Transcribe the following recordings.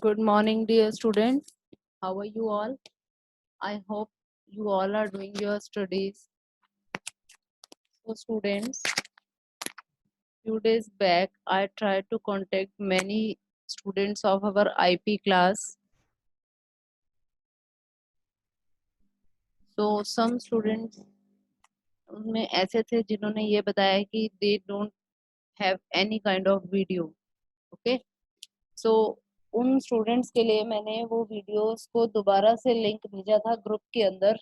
Good morning, dear students. How are you all? I hope you all are doing your studies. So, students, few days back, I tried to contact many students of our IP class. So, some students उनमें ऐसे थे जिन्होंने ये बताया कि they don't have any kind of video. Okay? So, उन students के लिए मैंने वो वीडियोस को दोबारा से लिंक भेजा था ग्रुप के अंदर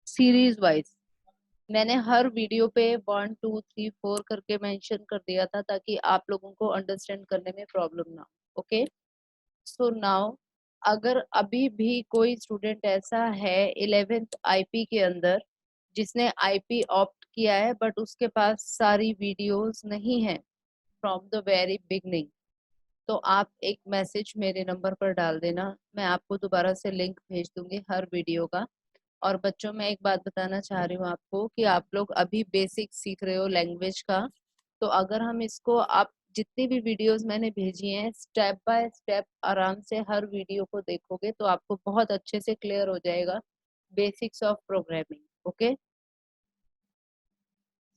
सीरीज वाइज। मैंने हर वीडियो पे 1 2 3 4 करके मेंशन कर दिया था ताकि आप लोगों को अंडरस्टैंड करने में प्रॉब्लम ना हो। ओके, सो नाउ अगर अभी भी कोई स्टूडेंट ऐसा है 11th आईपी के अंदर जिसने आईपी ऑप्ट किया है बट उसके पास सारी वीडियोस नहीं है फ्रॉम द वेरी बिगनिंग, तो आप एक मैसेज मेरे नंबर पर डाल देना। मैं आपको दोबारा से लिंक भेज दूंगी हर वीडियो का। और बच्चों, मैं एक बात बताना चाह रही हूँ आपको कि आप लोग अभी बेसिक सीख रहे हो लैंग्वेज का, तो अगर हम इसको आप जितनी भी वीडियोस मैंने भेजी हैं स्टेप बाय स्टेप आराम से हर वीडियो को देखोगे तो आपको बहुत अच्छे से क्लियर हो जाएगा बेसिक्स ऑफ प्रोग्रामिंग। ओके,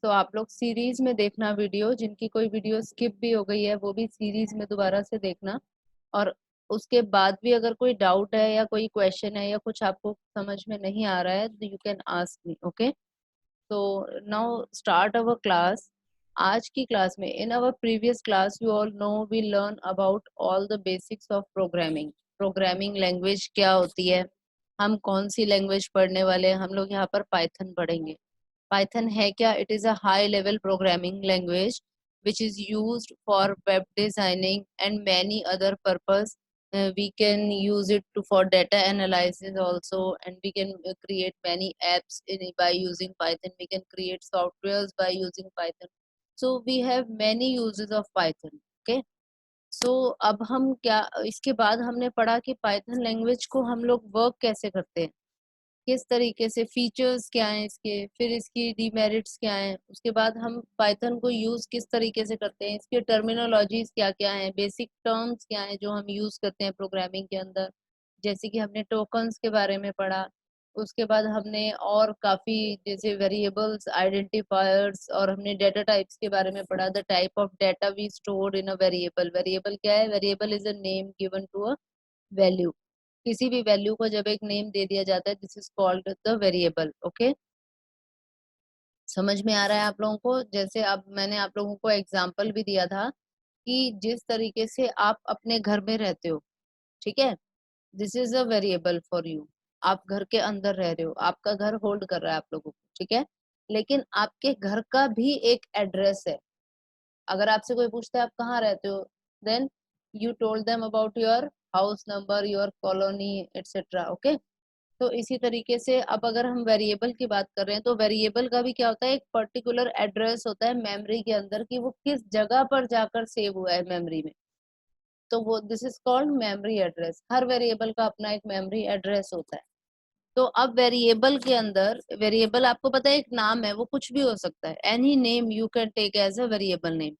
तो आप लोग सीरीज में देखना वीडियो, जिनकी कोई वीडियो स्किप भी हो गई है वो भी सीरीज में दोबारा से देखना। और उसके बाद भी अगर कोई डाउट है या कोई क्वेश्चन है या कुछ आपको समझ में नहीं आ रहा है तो you can ask me. Okay, तो नाउ स्टार्ट अवर क्लास। आज की क्लास में in our previous class you all know we learn about all the basics of programming. Programming language क्या होती है, हम कौन सी लैंग्वेज पढ़ने वाले हैं, हम लोग यहाँ पर पाइथन पढ़ेंगे। पाइथन है क्या? It is a high level programming language which is used for web designing and many other purpose. We can use it for data analysis also, and we can create many apps by using Python. We can create softwares by using Python. So we have many uses of Python. Okay, so अब हम क्या, इसके बाद हमने पढ़ा कि Python language को हम लोग वर्क कैसे करते हैं, किस तरीके से, फीचर्स क्या हैं इसके, फिर इसकी डीमेरिट्स क्या हैं, उसके बाद हम पाइथन को यूज किस तरीके से करते हैं, इसके टर्मिनोलॉजीज क्या क्या हैं, बेसिक टर्म्स क्या हैं जो हम यूज करते हैं प्रोग्रामिंग के अंदर। जैसे कि हमने टोकन्स के बारे में पढ़ा। उसके बाद हमने और काफी जैसे वेरिएबल्स, आइडेंटिफायर्स, और हमने डेटा टाइप्स के बारे में पढ़ा। The type of data we store in a variable. Variable क्या है? Variable is a name given to a value. किसी भी वैल्यू को जब एक नेम दे दिया जाता है, this is called the variable. Okay, समझ में आ रहा है आप लोगों को? जैसे अब मैंने आप लोगों को एग्जांपल भी दिया था कि जिस तरीके से आप अपने घर में रहते हो, ठीक है, this is a variable for you. आप घर के अंदर रह रहे हो, आपका घर होल्ड कर रहा है आप लोगों को, ठीक है, लेकिन आपके घर का भी एक एड्रेस है। अगर आपसे कोई पूछता है आप कहाँ रहते हो, then you told them about your house number, your colony, etcetera. Okay, तो इसी तरीके से अब अगर हम वेरिएबल की बात कर रहे हैं तो वेरिएबल का भी क्या होता है, एक पर्टिकुलर एड्रेस होता है मेमोरी के अंदर कि वो किस जगह पर जाकर सेव हुआ है मेमोरी में। तो वो this is called memory address. Her variable का अपना एक मेमोरी एड्रेस होता है। तो अब वेरिएबल के अंदर, वेरिएबल आपको पता है एक नाम है, वो कुछ भी हो सकता है, any name you can take as a variable name.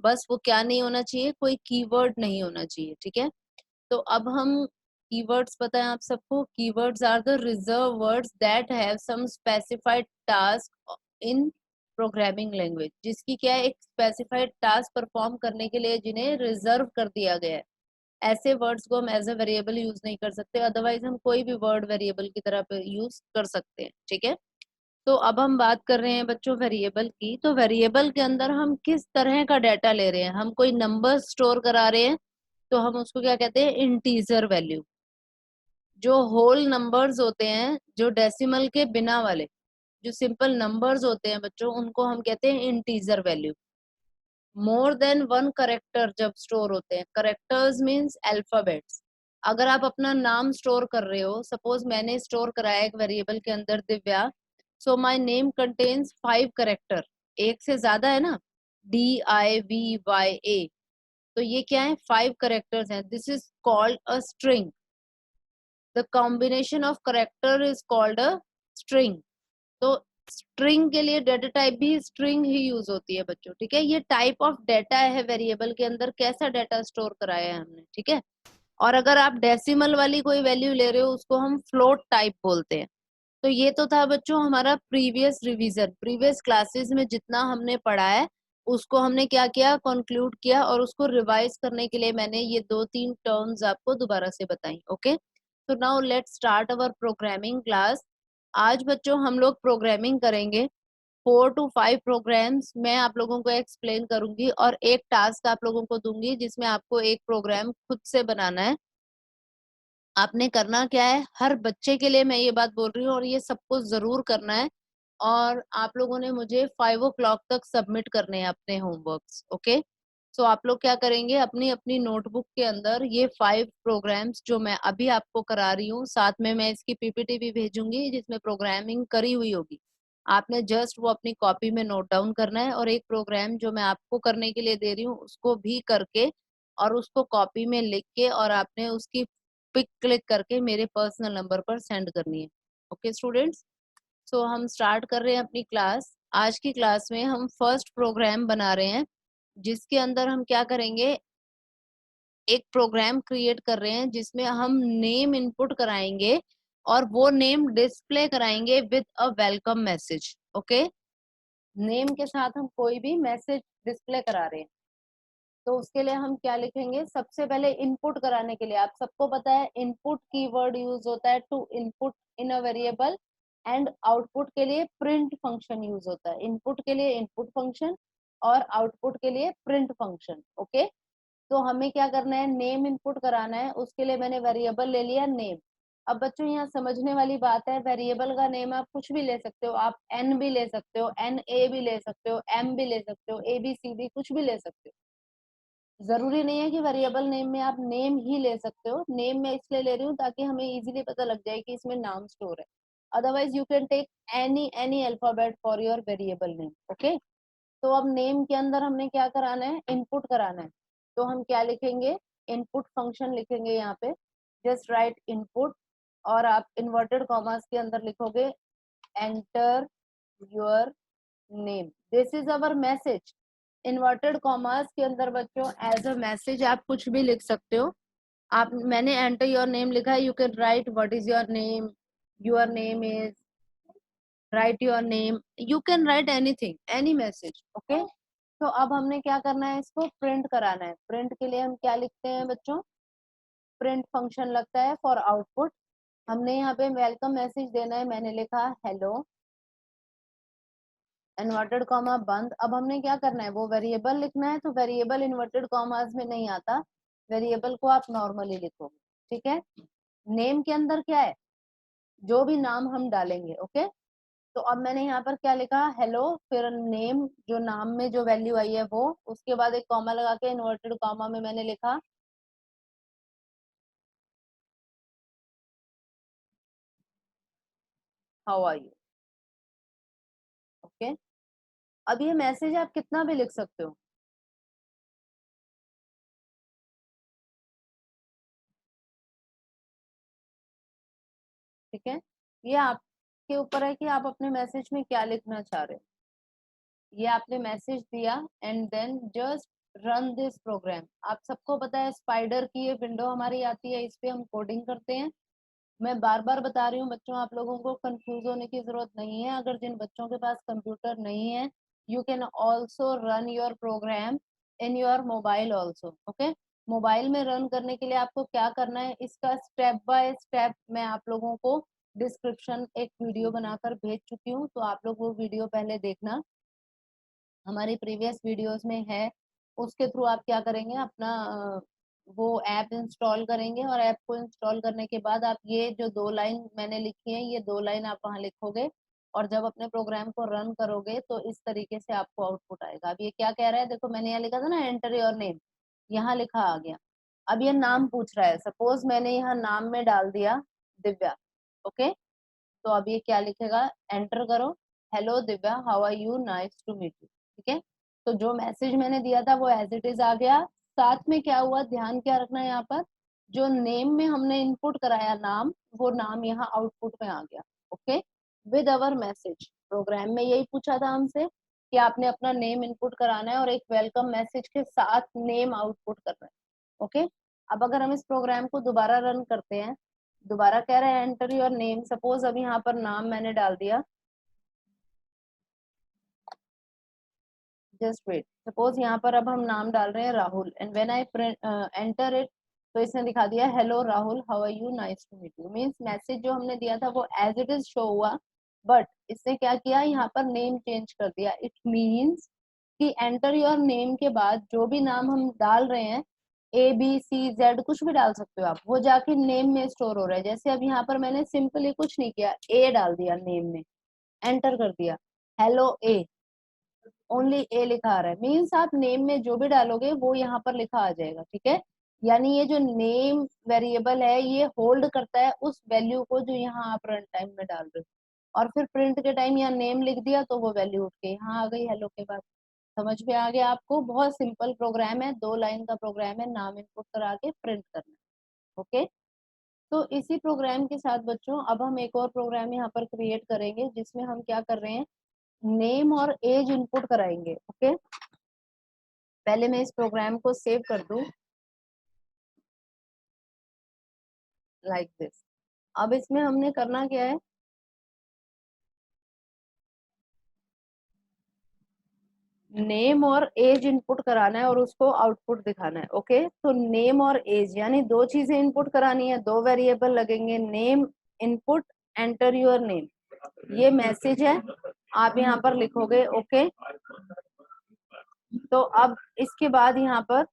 बस वो क्या नहीं होना चाहिए, कोई कीवर्ड नहीं होना चाहिए, ठीक है। तो अब हम कीवर्ड्स पता है आप सबको, keywords are the reserved words that have some specified task in programming language, जिसकी क्या है, एक स्पेसिफाइड टास्क परफॉर्म करने के लिए जिन्हें रिजर्व कर दिया गया है। ऐसे वर्ड्स को हम एज अ वेरिएबल यूज नहीं कर सकते, अदरवाइज हम कोई भी वर्ड वेरिएबल की तरह यूज कर सकते हैं, ठीक है। तो अब हम बात कर रहे हैं बच्चों वेरिएबल की। तो वेरिएबल के अंदर हम किस तरह का डाटा ले रहे हैं, हम कोई नंबर स्टोर करा रहे हैं तो हम उसको क्या कहते हैं, इंटीजर वैल्यू। जो होल नंबर्स होते हैं, जो डेसिमल के बिना वाले, जो सिंपल नंबर्स होते हैं बच्चों, उनको हम कहते हैं integer value. More than one character जब स्टोर होते हैं, करेक्टर्स मींस अल्फाबेट्स। अगर आप अपना नाम स्टोर कर रहे हो, सपोज मैंने स्टोर कराया एक वेरिएबल के अंदर Divya, so my name contains 5 character. एक से ज्यादा है ना, DIVYA, तो ये क्या है, 5 करेक्टर्स हैं। This is called a string. The combination of character is called a string. तो स्ट्रिंग के लिए डेटा टाइप भी स्ट्रिंग ही यूज होती है बच्चों, ठीक है। ये टाइप ऑफ डेटा है वेरिएबल के अंदर, कैसा डेटा स्टोर कराया है हमने, ठीक है। और अगर आप डेसिमल वाली कोई वैल्यू ले रहे हो उसको हम फ्लोट टाइप बोलते हैं। तो ये तो था बच्चों हमारा प्रीवियस रिवीजन, प्रीवियस क्लासेस में जितना हमने पढ़ा है उसको हमने क्या किया, कंक्लूड किया, और उसको रिवाइज करने के लिए मैंने ये 2-3 टर्म्स आपको दोबारा से बताई। ओके, तो now let's start our programming class. आज बच्चों हम लोग प्रोग्रामिंग करेंगे, 4 to 5 प्रोग्राम्स मैं आप लोगों को एक्सप्लेन करूंगी और एक टास्क आप लोगों को दूंगी जिसमें आपको एक प्रोग्राम खुद से बनाना है। आपने करना क्या है, हर बच्चे के लिए मैं ये बात बोल रही हूँ और ये सबको जरूर करना है, और आप लोगों ने मुझे 5 o'clock तक सबमिट करने हैं अपने होमवर्क्स। ओके, सो आप लोग क्या करेंगे, अपनी अपनी नोटबुक के अंदर ये 5 प्रोग्राम्स जो मैं अभी आपको करा रही हूँ, साथ में मैं इसकी पीपीटी भी भेजूंगी जिसमें प्रोग्रामिंग करी हुई होगी, आपने जस्ट वो अपनी कॉपी में नोट डाउन करना है, और एक प्रोग्राम जो मैं आपको करने के लिए दे रही हूँ उसको भी करके और उसको कॉपी में लिख के और आपने उसकी पिक क्लिक करके मेरे पर्सनल नंबर पर सेंड करनी है। ओके स्टूडेंट्स, सो हम स्टार्ट कर रहे हैं अपनी क्लास। आज की क्लास में हम फर्स्ट प्रोग्राम बना रहे हैं जिसके अंदर हम क्या करेंगे, एक प्रोग्राम क्रिएट कर रहे हैं जिसमें हम नेम इनपुट कराएंगे और वो नेम डिस्प्ले कराएंगे with a welcome message. Okay, name के साथ हम कोई भी मैसेज डिस्प्ले करा रहे हैं, तो उसके लिए हम क्या लिखेंगे, सबसे पहले इनपुट कराने के लिए आप सबको पता है इनपुट कीवर्ड यूज होता है to input in a variable, and output के लिए प्रिंट फंक्शन यूज होता है। इनपुट के लिए इनपुट फंक्शन और आउटपुट के लिए प्रिंट फंक्शन। ओके, तो हमें क्या करना है, नेम इनपुट कराना है, उसके लिए मैंने वेरिएबल ले लिया नेम। अब बच्चों यहाँ समझने वाली बात है, वेरिएबल का नेम आप कुछ भी ले सकते हो, आप एन भी ले सकते हो, एन ए भी ले सकते हो, एम भी ले सकते हो, ए बी सी डी कुछ भी ले सकते हो। जरूरी नहीं है कि वेरिएबल नेम में आप नेम ही ले सकते हो, नेम मैं इसलिए ले रही हूँ ताकि हमें इजीली पता लग जाए कि इसमें नाम स्टोर है। Otherwise you can take any alphabet for your variable name. Okay, तो अब नेम के अंदर हमने क्या कराना है, इनपुट कराना है, तो हम क्या लिखेंगे, इनपुट फंक्शन लिखेंगे यहाँ पे, जस्ट राइट इनपुट, और आप इन्वर्टेड कॉमास के अंदर लिखोगे enter your name, this is our message. Inverted commas के अंदर बच्चों एज अ मैसेज आप कुछ भी लिख सकते हो। आप, मैंने एंटर योर नेम लिखा है, you can write what is your name is, right your name, you can write anything, any message. Okay, तो अब हमने क्या करना है, इसको प्रिंट कराना है। प्रिंट के लिए हम क्या लिखते हैं बच्चों, प्रिंट फंक्शन लगता है फॉर आउटपुट। हमने यहाँ पे वेलकम मैसेज देना है, मैंने लिखा हेलो इन्वर्टेड कॉमा बंद। अब हमने क्या करना है, वो वेरिएबल लिखना है, तो वेरिएबल इन्वर्टेड कॉमास में नहीं आता, वेरिएबल को आप नॉर्मली लिखोगे, ठीक है। नेम के अंदर क्या है, जो भी नाम हम डालेंगे। ओके, तो अब मैंने यहाँ पर क्या लिखा, हेलो, फिर नेम, जो नाम में जो वैल्यू आई है वो, उसके बाद एक कॉमा लगा के इन्वर्टेड कॉमा में मैंने लिखा हाउ आर यू। ओके, अब ये मैसेज आप कितना भी लिख सकते हो, ठीक है। ये आपके ऊपर है कि आप अपने मैसेज में क्या लिखना चाह रहे हो। ये आपने मैसेज दिया and then just run this program. आप सबको पता है स्पाइडर की ये विंडो हमारी आती है, इस पे हम कोडिंग करते हैं। मैं बार बार बता रही हूँ बच्चों, आप लोगों को कंफ्यूज होने की जरूरत नहीं है। अगर जिन बच्चों के पास कंप्यूटर नहीं है, you can also run your program in your mobile also. Okay, mobile में रन करने के लिए आपको क्या करना है, इसका स्टेप बाय स्टेप मैं आप लोगों को डिस्क्रिप्शन एक वीडियो बनाकर भेज चुकी हूँ, तो आप लोग वो वीडियो पहले देखना, हमारी प्रीवियस वीडियोस में है। उसके थ्रू आप क्या करेंगे, अपना वो ऐप इंस्टॉल करेंगे, और ऐप को इंस्टॉल करने के बाद आप ये जो 2 लाइन मैंने लिखी है, ये 2 लाइन आप वहाँ लिखोगे, और जब अपने प्रोग्राम को रन करोगे तो इस तरीके से आपको आउटपुट आएगा। अब ये क्या कह रहा है, देखो मैंने यहाँ लिखा था ना एंटर योर नेम, यहाँ लिखा आ गया। अब ये नाम पूछ रहा है, सपोज मैंने यहाँ नाम में डाल दिया दिव्या। ओके, तो अब ये क्या लिखेगा, एंटर करो, hello Divya how are you, nice to meet you. ठीक है, तो जो मैसेज मैंने दिया था वो एज इट इज आ गया। साथ में क्या हुआ, ध्यान क्या रखना है यहाँ पर, जो नेम में हमने इनपुट कराया नाम, वो नाम यहाँ आउटपुट में आ गया। Okay, with our message. Program में यही पूछा था हमसे कि आपने अपना नेम इनपुट कराना है और एक वेलकम मैसेज के साथ नेम आउटपुट करना है। ओके, अब अगर हम इस प्रोग्राम को दोबारा रन करते हैं, दोबारा कह रहे हैं एंटर योर नेम। सपोज अब यहाँ पर नाम मैंने डाल दिया, जस्ट वेट, सपोज यहाँ पर अब हम नाम डाल रहे हैं Rahul, and when I enter it, तो इसने दिखा दिया hello Rahul how are you, nice to meet you. Means message जो हमने दिया था वो एज इट इज शो हुआ, बट इसने क्या किया, यहाँ पर नेम चेंज कर दिया। इट मीन्स कि एंटर योर नेम के बाद जो भी नाम हम डाल रहे हैं, ABCZ कुछ भी डाल सकते हो आप, वो जाके नेम में स्टोर हो रहा है। जैसे अब यहाँ पर मैंने सिंपली कुछ नहीं किया, ए डाल दिया नेम में, एंटर कर दिया, हेलो ए, ओनली ए लिखा आ रहा है। मीन्स आप नेम में जो भी डालोगे वो यहाँ पर लिखा आ जाएगा, ठीक है। यानी ये जो नेम वेरिएबल है ये होल्ड करता है उस वैल्यू को जो यहाँ आप रन टाइम में डाल रहे हो, और फिर प्रिंट के टाइम यहाँ नेम लिख दिया तो वो वैल्यू उठ के यहाँ आ गई हेलो के बाद। समझ में आ गया आपको? बहुत सिंपल प्रोग्राम है, 2 लाइन का प्रोग्राम है, नाम इनपुट करा के प्रिंट करना है। ओके, तो इसी प्रोग्राम के साथ बच्चों अब हम एक और प्रोग्राम यहाँ पर क्रिएट करेंगे जिसमें हम क्या कर रहे हैं, नेम और एज इनपुट कराएंगे। ओके, पहले मैं इस प्रोग्राम को सेव कर दूं लाइक दिस। अब इसमें हमने करना क्या है, नेम और एज इनपुट कराना है और उसको आउटपुट दिखाना है। ओके, तो नेम और एज यानी दो चीजें इनपुट करानी है, दो वेरिएबल लगेंगे, name input, enter your name, ये मैसेज है, आप यहाँ पर लिखोगे। ओके, तो अब इसके बाद यहाँ पर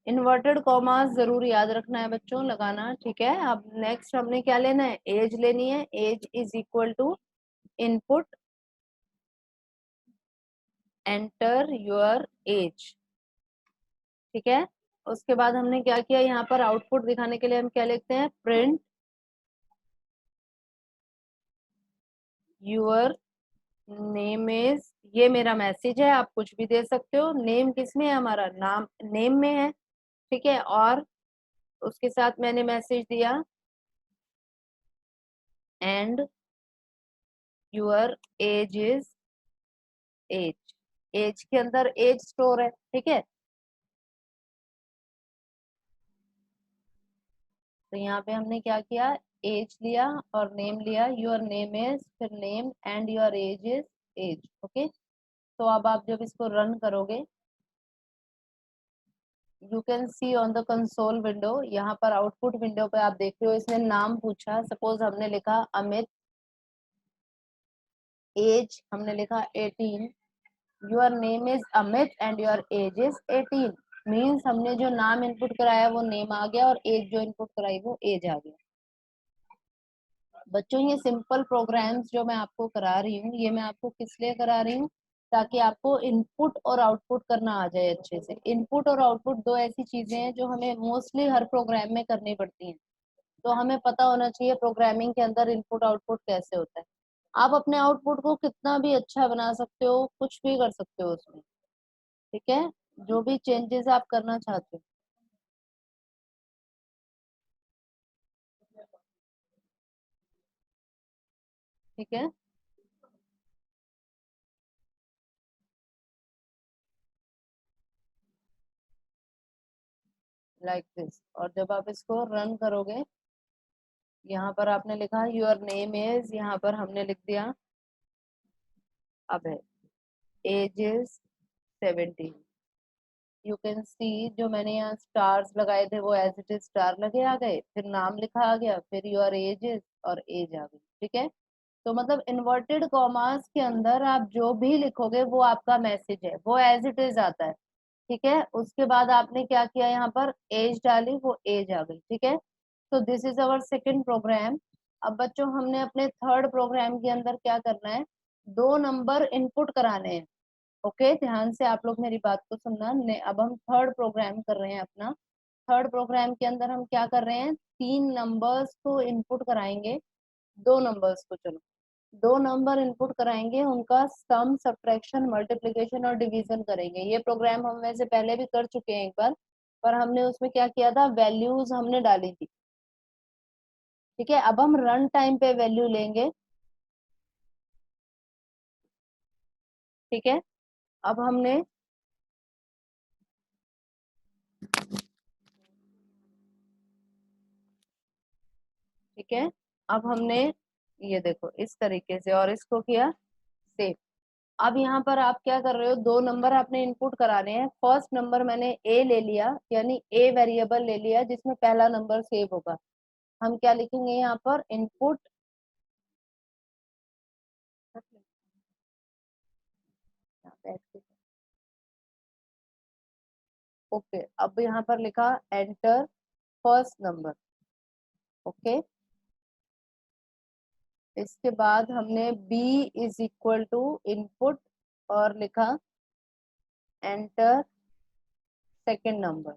इन्वर्टेड कॉमास जरूर याद रखना है बच्चों, लगाना, ठीक है। अब नेक्स्ट हमने क्या लेना है, एज लेनी है। Age is equal to input enter your age, ठीक है। उसके बाद हमने क्या किया, यहाँ पर आउटपुट दिखाने के लिए हम क्या लिखते हैं, प्रिंट योर नेम इज, ये मेरा मैसेज है, आप कुछ भी दे सकते हो। नेम किस में है, हमारा नाम नेम में है, ठीक है। और उसके साथ मैंने मैसेज दिया and your age is age, age के अंदर एज स्टोर है, ठीक है। तो यहाँ पे हमने क्या किया, एज लिया और नेम लिया, योर नेम इज, फिर name and your age is age. Okay, तो अब आप जब इसको रन करोगे, you can see on the console window, यहाँ पर आउटपुट विंडो पे आप देख रहे हो इसने नाम पूछा। सपोज हमने लिखा अमित, एज हमने लिखा 18, your name is Amit and your age is 18। Means हमने जो नाम इनपुट कराया वो नेम आ गया और एज जो इनपुट कराई वो एज आ गया। बच्चों ये सिंपल प्रोग्राम्स जो मैं आपको करा रही हूँ, ये मैं आपको किस लिए करा रही हूँ, ताकि आपको इनपुट और आउटपुट करना आ जाए अच्छे से। इनपुट और आउटपुट दो ऐसी चीजें हैं जो हमें मोस्टली हर प्रोग्राम में करनी पड़ती हैं, तो हमें पता होना चाहिए प्रोग्रामिंग के अंदर इनपुट आउटपुट कैसे होता है। आप अपने आउटपुट को कितना भी अच्छा बना सकते हो, कुछ भी कर सकते हो उसमें, ठीक है, जो भी चेंजेस आप करना चाहते हो, ठीक है, लाइक दिस। और जब आप इसको रन करोगे, यहाँ पर आपने लिखा योर नेम इज, यहाँ पर हमने लिख दिया अब है age is 17। You can see जो मैंने यहाँ स्टार्स लगाए थे वो एज इट इज स्टार लगे आ गए, फिर नाम लिखा आ गया, फिर योर एज इज और एज आ गई, ठीक है। तो मतलब इन्वर्टेड कॉमास के अंदर आप जो भी लिखोगे वो आपका मैसेज है, वो एज इट इज आता है, ठीक है। उसके बाद आपने क्या किया, यहाँ पर एज डाली, वो एज आ गई, ठीक है। तो this is our second program. अब बच्चों हमने अपने थर्ड प्रोग्राम के अंदर क्या करना है, दो नंबर इनपुट कराने हैं। ओके, ध्यान से आप लोग मेरी बात को सुनना। अब हम थर्ड प्रोग्राम कर रहे हैं अपना। थर्ड प्रोग्राम के अंदर हम क्या कर रहे हैं, 3 नंबर्स को इनपुट कराएंगे, 2 नंबर्स को, चलो 2 नंबर इनपुट कराएंगे, उनका सम सब्ट्रैक्शन मल्टीप्लिकेशन और डिवीजन करेंगे। ये प्रोग्राम हम वैसे पहले भी कर चुके हैं एक बार, पर हमने उसमें क्या किया था, वैल्यूज हमने डाली थी, ठीक है, अब हम रन टाइम पे वैल्यू लेंगे। ठीक है, अब हमने ठीक है, अब हमने ये देखो इस तरीके से और इसको किया सेव। अब यहाँ पर आप क्या कर रहे हो, दो नंबर आपने इनपुट कराने हैं। फर्स्ट नंबर मैंने ए ले लिया, यानी ए वेरिएबल ले लिया जिसमें पहला नंबर सेव होगा। हम क्या लिखेंगे यहाँ पर, इनपुट। ओके, अब यहाँ पर लिखा एंटर फर्स्ट नंबर। ओके, इसके बाद हमने b is equal to input और लिखा एंटर सेकंड नंबर।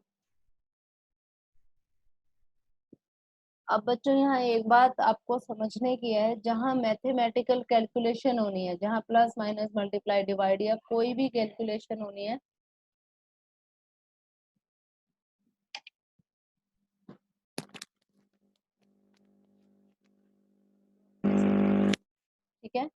अब बच्चों यहाँ एक बात आपको समझने की है, जहाँ मैथमेटिकल कैलकुलेशन होनी है, जहाँ प्लस माइनस मल्टीप्लाई डिवाइड या कोई भी कैलकुलेशन होनी है, ठीक है,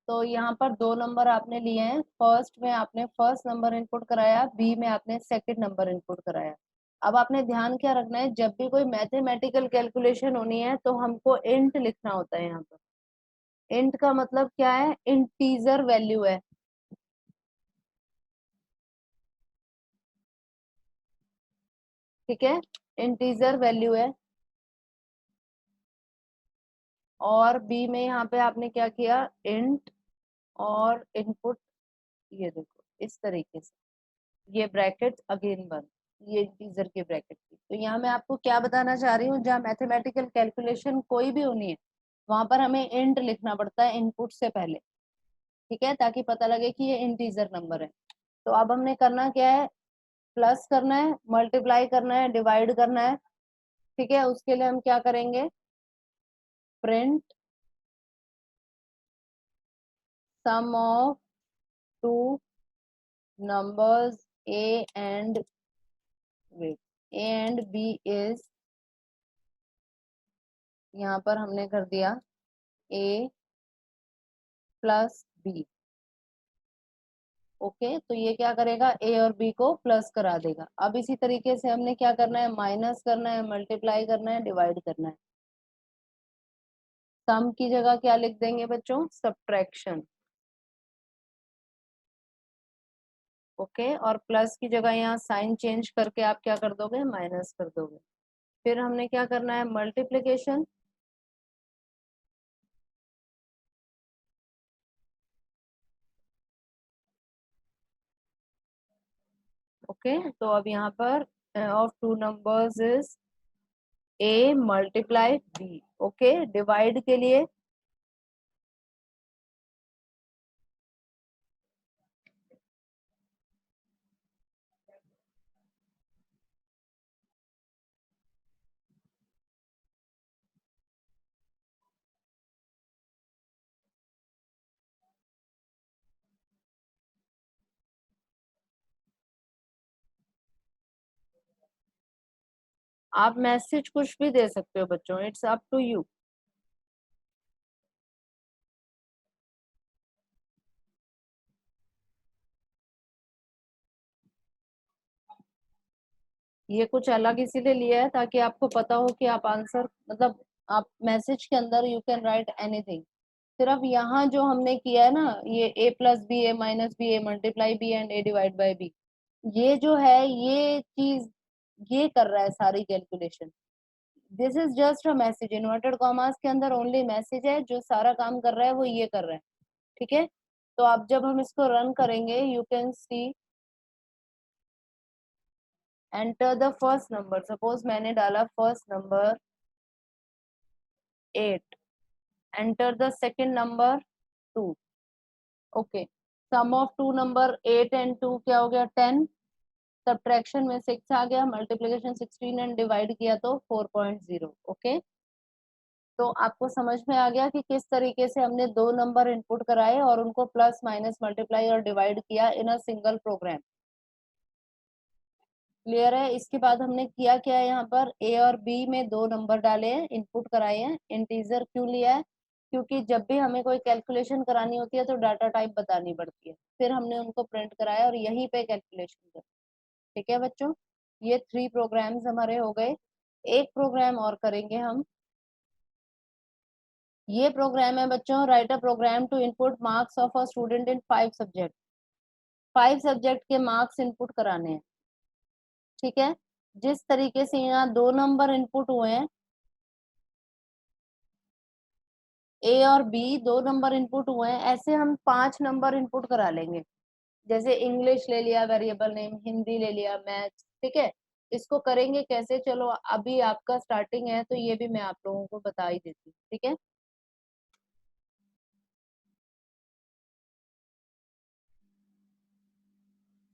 तो यहाँ पर दो नंबर आपने लिए हैं। फर्स्ट में आपने फर्स्ट नंबर इनपुट कराया, बी में आपने सेकंड नंबर इनपुट कराया। अब आपने ध्यान क्या रखना है, जब भी कोई मैथमेटिकल कैलकुलेशन होनी है तो हमको इंट लिखना होता है यहाँ पर। इंट का मतलब क्या है, इंटीजर वैल्यू है। ठीक है, इंटीजर वैल्यू है। और बी में यहाँ पे आपने क्या किया, इंट और इनपुट, ये देखो इस तरीके से, ये ब्रैकेट अगेन बंद, ये इंटीजर के ब्रैकेट की। तो यहाँ मैं आपको क्या बताना चाह रही हूँ, जहाँ मैथमेटिकल कैलकुलेशन कोई भी होनी है वहां पर हमें इंट लिखना पड़ता है इनपुट से पहले। ठीक है, ताकि पता लगे कि ये इंटीजर नंबर है। तो अब हमने करना क्या है, प्लस करना है, मल्टीप्लाई करना है, डिवाइड करना है। ठीक है, उसके लिए हम क्या करेंगे, print sum of two numbers a and wait, a and b is, यहाँ पर हमने कर दिया ए प्लस बी। ओके, तो ये क्या करेगा, ए और बी को प्लस करा देगा। अब इसी तरीके से हमने क्या करना है, माइनस करना है, मल्टीप्लाई करना है, डिवाइड करना है। सम की जगह क्या लिख देंगे बच्चों, सब्ट्रैक्शन। ओके, और प्लस की जगह यहाँ साइन चेंज करके आप क्या कर दोगे, माइनस कर दोगे। फिर हमने क्या करना है, मल्टीप्लिकेशन। ओके, तो अब यहाँ पर of two numbers is a multiply b. Okay, divide के लिए आप मैसेज कुछ भी दे सकते हो बच्चों, इट्स अप टू यू। ये कुछ अलग इसीलिए लिया है ताकि आपको पता हो कि आप आंसर, मतलब आप मैसेज के अंदर यू कैन राइट एनीथिंग। सिर्फ यहाँ जो हमने किया है ना, ये A plus B, A minus B, A multiply B and A divide by B, ये जो है ये चीज ये कर रहा है सारी calculation. This is just a message, inverted commas के अंदर ओनली मैसेज है, जो सारा काम कर रहा है वो ये कर रहा है। ठीक है, तो अब जब हम इसको रन करेंगे, you can see enter the first number. Suppose मैंने डाला first number 8, enter the second number 2। Okay, sum of two number 8 and 2 क्या हो गया, 10। सब्ट्रैक्शन में 6 आ गया, मल्टीप्लिकेशन 16 एंड डिवाइड किया तो 4.0। ओके, तो आपको समझ में आ गया कि किस तरीके से हमने दो नंबर इनपुट कराए और उनको प्लस माइनस मल्टीप्लाई और डिवाइड किया इन अ सिंगल प्रोग्राम। क्लियर है। इसके बाद हमने किया क्या है, यहाँ पर ए और बी में दो नंबर डाले हैं, इनपुट कराए हैं। इंटीजर क्यों लिया है, क्योंकि जब भी हमें कोई कैलकुलेशन करानी होती है तो डाटा टाइप बतानी पड़ती है, फिर हमने उनको प्रिंट कराया और यहीं पे कैलकुलेशन कर। ठीक है बच्चों, ये 3 प्रोग्राम्स हमारे हो गए। एक प्रोग्राम और करेंगे हम। ये प्रोग्राम है बच्चों, write a program to input marks of a student in 5 subject. 5 subject के मार्क्स इनपुट कराने हैं। ठीक है, जिस तरीके से यहाँ 2 नंबर इनपुट हुए हैं, ए और बी 2 नंबर इनपुट हुए हैं, ऐसे हम 5 नंबर इनपुट करा लेंगे। जैसे इंग्लिश ले लिया वेरिएबल नेम, हिंदी ले लिया, मैथ्स। ठीक है, इसको करेंगे कैसे, चलो अभी आपका स्टार्टिंग है तो ये भी मैं आप लोगों को बता ही देती हूँ। ठीक है,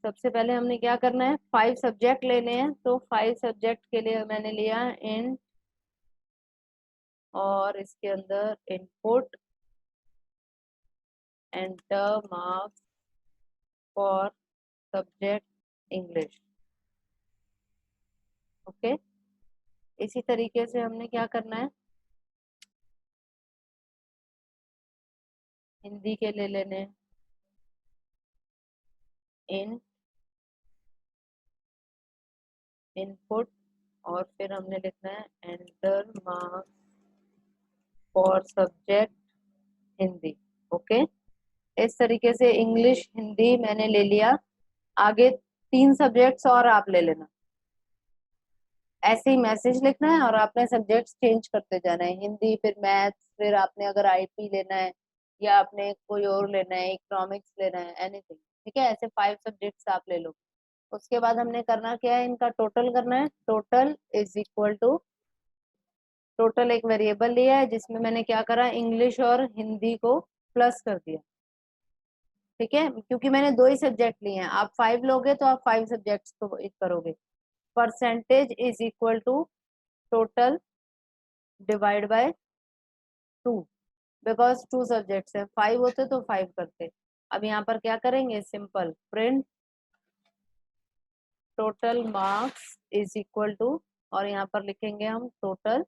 सबसे पहले हमने क्या करना है, 5 सब्जेक्ट लेने हैं, तो 5 सब्जेक्ट के लिए मैंने लिया इन, और इसके अंदर input enter marks for subject English. Okay, इसी तरीके से हमने क्या करना है, हिंदी के ले लेने हैं इन इनपुट, और फिर हमने लिखना है enter marks for subject Hindi. Okay, इस तरीके से इंग्लिश हिंदी मैंने ले लिया। आगे 3 सब्जेक्ट्स और आप ले लेना। ऐसे ही मैसेज लिखना है और आपने सब्जेक्ट्स चेंज करते जाना है, हिंदी फिर मैथ्स, फिर आपने अगर आईपी लेना है या आपने कोई और लेना है, इकोनॉमिक्स लेना है, एनीथिंग। ठीक है, ऐसे 5 सब्जेक्ट्स आप ले लो। उसके बाद हमने करना क्या है, इनका टोटल करना है। Total is equal to, total एक वेरिएबल लिया है जिसमें मैंने क्या करा, इंग्लिश और हिंदी को प्लस कर दिया। ठीक है, क्योंकि मैंने 2 ही सब्जेक्ट लिए हैं, आप 5 लोगे तो आप 5 सब्जेक्ट्स को एक करोगे। Percentage is equal to total divide by 2, because 2 subjects है, 5 होते तो 5 करते। अब यहाँ पर क्या करेंगे, simple print total marks is equal to, और यहाँ पर लिखेंगे हम टोटल।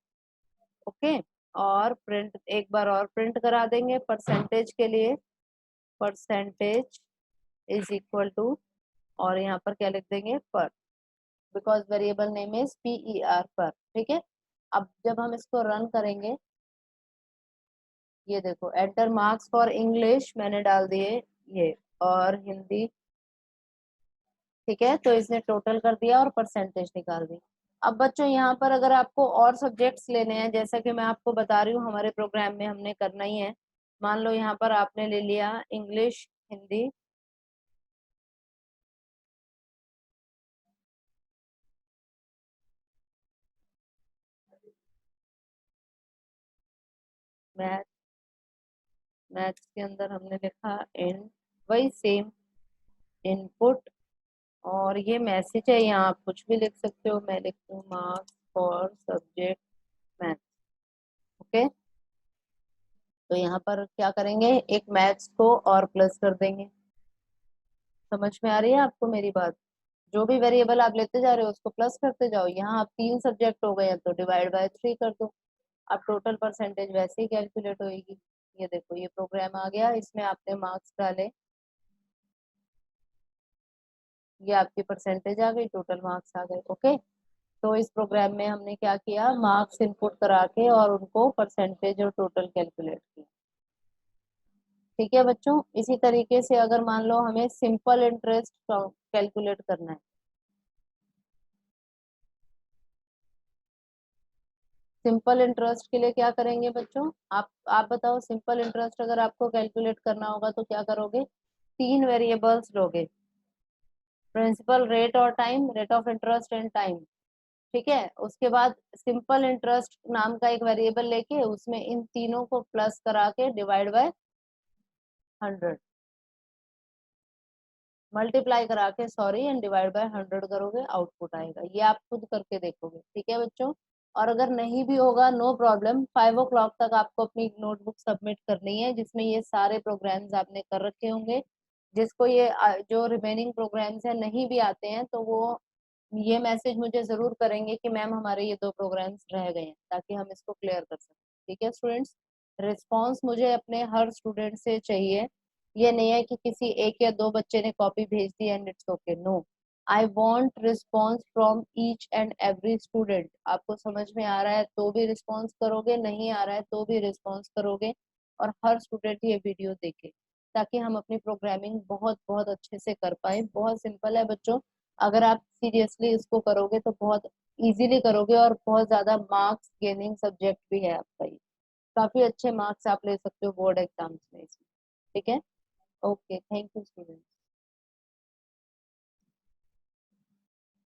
ओके, और प्रिंट एक बार और प्रिंट करा देंगे परसेंटेज के लिए, परसेंटेज इज इक्वल टू, और यहाँ पर क्या लिख देंगे, पर, because variable name is PER पर। ठीक है, अब जब हम इसको रन करेंगे, ये देखो एंटर मार्क्स फॉर इंग्लिश मैंने डाल दिए ये, और हिंदी। ठीक है, तो इसने टोटल कर दिया और परसेंटेज निकाल दी। अब बच्चों यहाँ पर अगर आपको और सब्जेक्ट्स लेने हैं, जैसा कि मैं आपको बता रही हूँ हमारे प्रोग्राम में हमने करना ही है। मान लो यहाँ पर आपने ले लिया इंग्लिश हिंदी, मैथ, मैथ्स के अंदर हमने लिखा इन, वही सेम इनपुट, और ये मैसेज है, यहाँ आप कुछ भी लिख सकते हो, मैं लिखती हूँ marks for subject math. Okay, तो यहाँ पर क्या करेंगे, एक मैथ्स को और प्लस कर देंगे। समझ में आ रही है आपको मेरी बात, जो भी वेरिएबल आप लेते जा रहे हो उसको प्लस करते जाओ। यहाँ आप 3 सब्जेक्ट हो गए हैं तो डिवाइड बाय 3 कर दो, अब टोटल परसेंटेज वैसे ही कैलकुलेट होगी। ये देखो ये प्रोग्राम आ गया, इसमें आपने मार्क्स डाले, ये आपकी परसेंटेज आ गई, टोटल मार्क्स आ गए। ओके, तो इस प्रोग्राम में हमने क्या किया, मार्क्स इनपुट करा के और उनको परसेंटेज और टोटल कैलकुलेट किया। ठीक है बच्चों, इसी तरीके से अगर मान लो हमें सिंपल इंटरेस्ट कैलकुलेट करना है, सिंपल इंटरेस्ट के लिए क्या करेंगे बच्चों, आप बताओ, सिंपल इंटरेस्ट अगर आपको कैलकुलेट करना होगा तो क्या करोगे, 3 वेरिएबल्स लोगे, प्रिंसिपल रेट और time, rate of interest and time. ठीक है, उसके बाद सिंपल इंटरेस्ट नाम का एक वेरिएबल लेके उसमें इन तीनों को प्लस करा के डिवाइड बाय 100, मल्टीप्लाई करा के सॉरी एंड डिवाइड बाय 100 करोगे, आउटपुट आएगा। ये आप खुद करके देखोगे। ठीक है बच्चों, और अगर नहीं भी होगा नो प्रॉब्लम, 5 o'clock तक आपको अपनी नोटबुक सबमिट करनी है जिसमें ये सारे प्रोग्राम्स आपने कर रखे होंगे। जिसको ये जो रिमेनिंग प्रोग्राम्स है नहीं भी आते हैं तो वो ये मैसेज मुझे जरूर करेंगे कि मैम हमारे ये 2 प्रोग्राम्स रह गए हैं, ताकि हम इसको क्लियर कर सकें। ठीक है स्टूडेंट्स, रिस्पॉन्स मुझे अपने हर स्टूडेंट से चाहिए। ये नहीं है कि किसी एक या दो बच्चे ने कॉपी भेज दी and it's okay, no, I want response from each and every student. आपको समझ में आ रहा है तो भी रिस्पॉन्स करोगे, नहीं आ रहा है तो भी रिस्पॉन्स करोगे, और हर स्टूडेंट ये वीडियो देखे, ताकि हम अपनी प्रोग्रामिंग बहुत बहुत अच्छे से कर पाए। बहुत सिंपल है बच्चों, अगर आप सीरियसली इसको करोगे तो बहुत इजीली करोगे, और बहुत ज्यादा मार्क्स गेनिंग सब्जेक्ट भी है आपका ये। काफी अच्छे मार्क्स आप ले सकते हो बोर्ड एग्जाम्स में इसमें। ठीक है, ओके, थैंक यू स्टूडेंट।